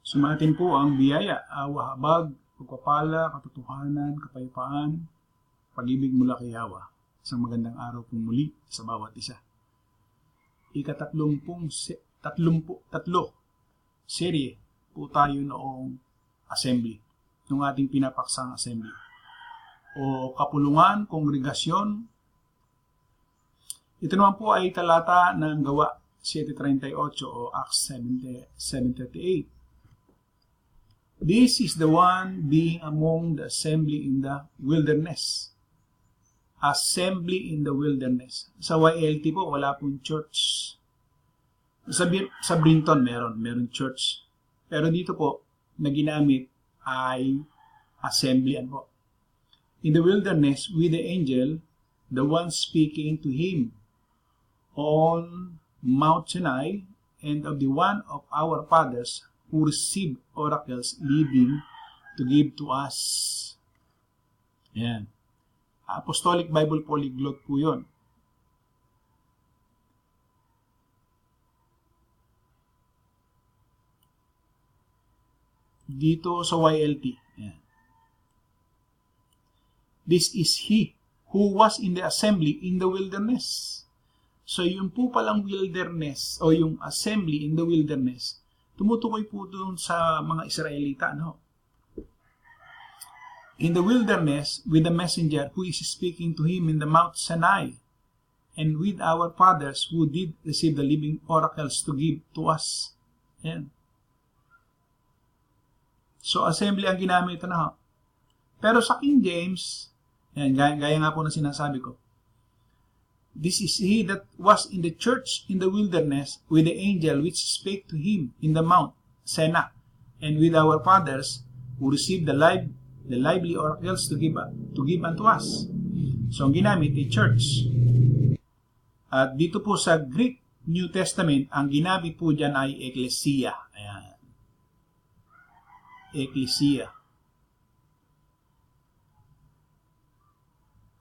Sumatin po ang biyaya, awa, habag, pagpapala, katotohanan, kapayapaan, pag-ibig mula kay Yahweh. Isang magandang araw po muli sa bawat isa. Tatlo serye po tayo noong assembly, noong ating pinapaksang assembly. O kapulungan, kongregasyon. Ito naman po ay talata ng Gawa 7:38 o Acts 7:38. This is the one being among the assembly in the wilderness. Assembly in the wilderness. Sa YLT po, wala pong church. Sa Brinton, meron church. Pero dito po, na ginamit ay assembly po. In the wilderness, with the angel, the one speaking to him on Mount Sinai, and of the one of our fathers who received oracles living to give to us. Ayan. Apostolic Bible Polyglot po yun. Dito sa YLT. Ayan. This is he who was in the assembly in the wilderness. So yung po palang wilderness o yung assembly in the wilderness, tumutukoy po doon sa mga Israelita, no? In the wilderness, with the messenger who is speaking to him in the Mount Sinai, and with our fathers who did receive the living oracles to give to us. Ayan. So, assembly ang ginamit na. Pero sa King James, ayan, gaya nga po na sinasabi ko, this is he that was in the church in the wilderness with the angel which spake to him in the Mount Sinai, and with our fathers who received the lively oracles to give unto us. So, ang ginamit ay church. At dito po sa Greek New Testament, ang ginamit po dyan ay ecclesia. Ayan. Ecclesia.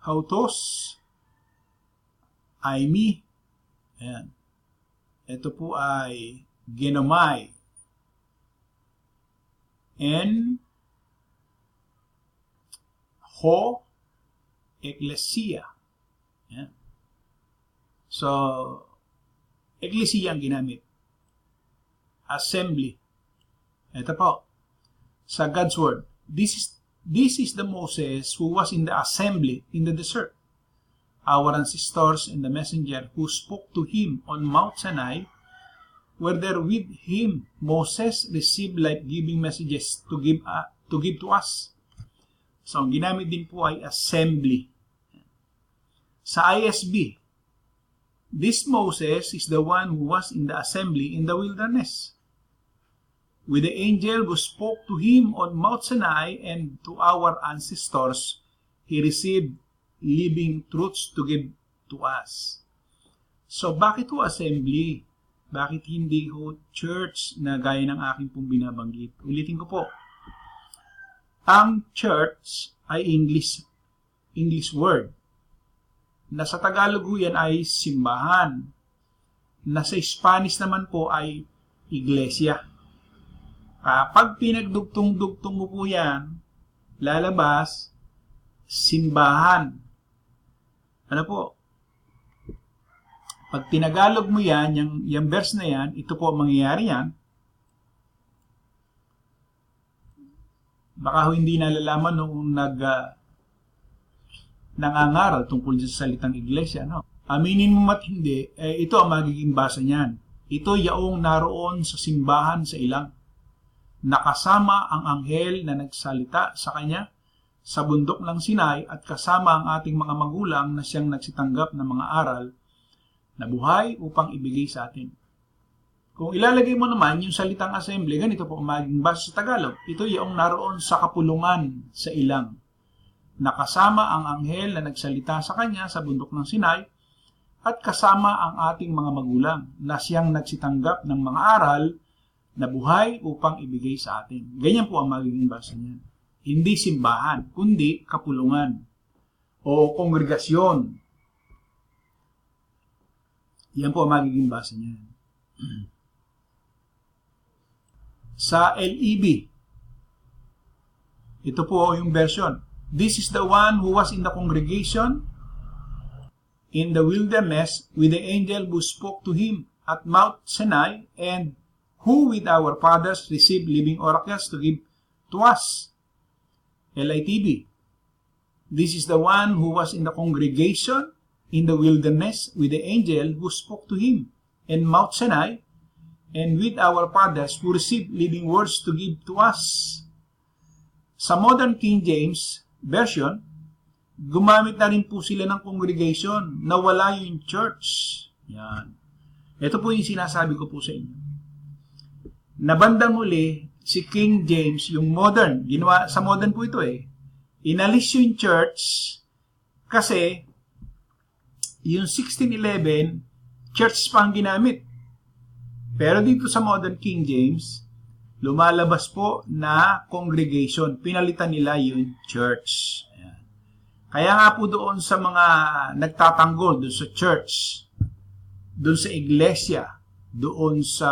Hautos, Aimi. Ayan. Ito po ay genomai. En ho ecclesia. Ayan. So, ecclesia ang ginamit. Assembly. Ito po. Sa God's Word. This is the Moses who was in the assembly in the desert. Our ancestors and the messenger who spoke to him on Mount Sinai were there with him. Moses received life-giving messages to give to us. So, ang ginamit din po ay assembly. Sa ISB, this Moses is the one who was in the assembly in the wilderness, with the angel who spoke to him on Mount Sinai, and to our ancestors he received living truths to give to us. So, bakit ho assembly? Bakit hindi ho church na gaya ng aking pong binabanggit? Ulitin ko po. Ang church ay English word. Na sa Tagalog ho yan ay simbahan. Na sa Spanish naman po ay iglesia. Kapag pinagdugtong-dugtong mo po yan, lalabas simbahan. Ano po? Pag tinagalog mo yan, yung verse na yan, ito po mangyayari yan. Baka hindi nalalaman nung nangangaral tungkol sa salitang iglesia, no? Aminin mo mat hindi, ito ang magiging basa niyan. Ito yaong naroon sa simbahan sa ilang. Nakasama ang anghel na nagsalita sa kanya sa bundok ng Sinai, at kasama ang ating mga magulang na siyang nagsitanggap ng mga aral na buhay upang ibigay sa atin. Kung ilalagay mo naman yung salitang assembly, ganito po magiging basa sa Tagalog. Ito yung naroon sa kapulungan sa ilang. Nakasama ang anghel na nagsalita sa kanya sa bundok ng Sinai, at kasama ang ating mga magulang na siyang nagsitanggap ng mga aral na buhay upang ibigay sa atin. Ganyan po ang magiging basa niyan. Hindi simbahan, kundi kapulungan o kongregasyon. Yan po ang magiging basa niyan. Sa LEB, ito po yung version. This is the one who was in the congregation in the wilderness with the angel who spoke to him at Mount Sinai, and who with our fathers received living oracles to give to us. LITB. This is the one who was in the congregation in the wilderness with the angel who spoke to him in Mount Sinai, and with our fathers who received living words to give to us. Sa Modern King James Version, gumamit na rin po sila ng congregation, nawala yung church. Yan. Ito po yung sinasabi ko po sa inyo. Nabandang muli, si King James, yung modern, ginawa, sa modern po ito inalis yung church kasi yung 1611, church pa ang ginamit. Pero dito sa Modern King James, lumalabas po na congregation. Pinalitan nila yung church. Ayan. Kaya nga po doon sa mga nagtatanggol, doon sa church, doon sa iglesia, doon sa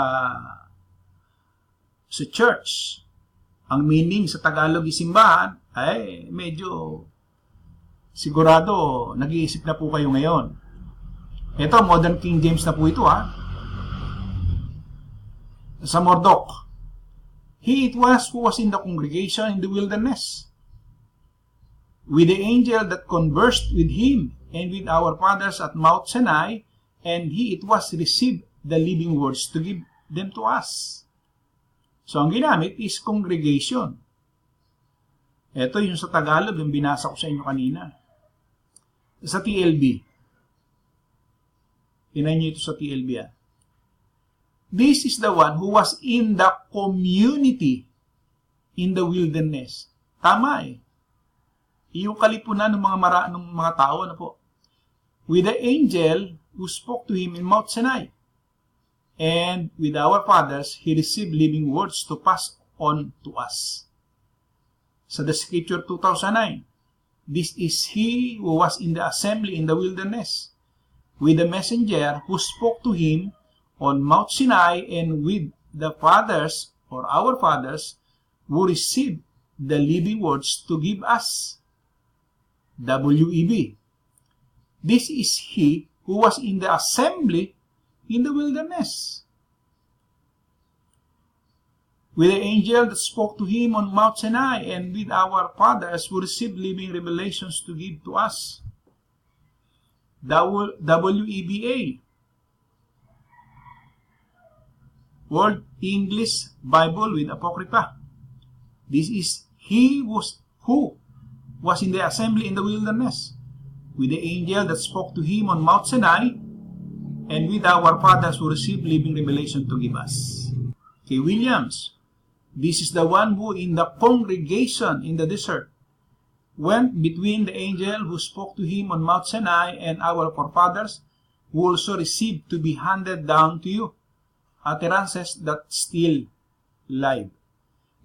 church, ang meaning sa Tagalog isimbahan, ay medyo sigurado nag-iisip na po kayo ngayon. Ito, Modern King James na po ito Sa Mordok, he it was who was in the congregation in the wilderness with the angel that conversed with him and with our fathers at Mount Sinai, and he it was received the living words to give them to us. So, ang ginamit is congregation. Ito yung sa Tagalog, yung binasa ko sa inyo kanina. Sa TLB. Tinan nyo ito sa TLB This is the one who was in the community in the wilderness. Tama Yung kalipunan ng mga tao po. With the angel who spoke to him in Mount Sinai. And with our fathers, he received living words to pass on to us. Sa the Scripture 2009, this is he who was in the assembly in the wilderness, with the messenger who spoke to him on Mount Sinai, and with the fathers, or our fathers, who received the living words to give us. WEB. This is he who was in the assembly in the wilderness, with the angel that spoke to him on Mount Sinai, and with our fathers who received living revelations to give to us. WEBA. World English Bible with Apocrypha. This is he who was in the assembly in the wilderness, with the angel that spoke to him on Mount Sinai, and with our fathers who received living revelation to give us. K. Williams. This is the one who in the congregation in the desert went between the angel who spoke to him on Mount Sinai and our forefathers, who also received to be handed down to you utterances that still live.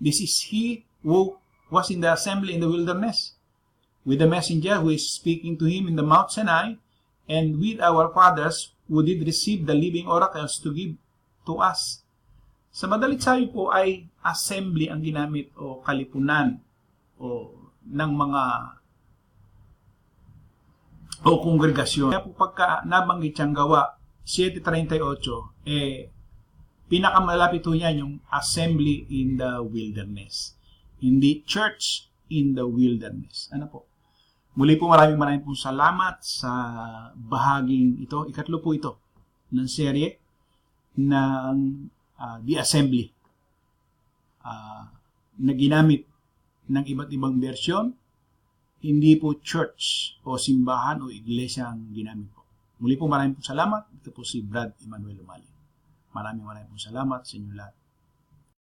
This is he who was in the assembly in the wilderness, with the messenger who is speaking to him in the Mount Sinai, and with our fathers who did receive the living oracles to give to us. Sa madalit sabi po ay assembly ang ginamit o kalipunan o ng mga o kongregasyon. Kaya po pagka nabanggit siyang Gawa 7:38, pinakamalapit po niyan yung assembly in the wilderness. Hindi church in the wilderness. Ano po? Muli po maraming po salamat sa bahaging ito. Ikatlo po ito ng serye ng The Assembly na ginamit ng iba't ibang bersyon. Hindi po church o simbahan o iglesia ang ginamit po. Muli po maraming po salamat. Ito po si Brad Emmanuel Umali. Maraming po salamat sa inyo lahat.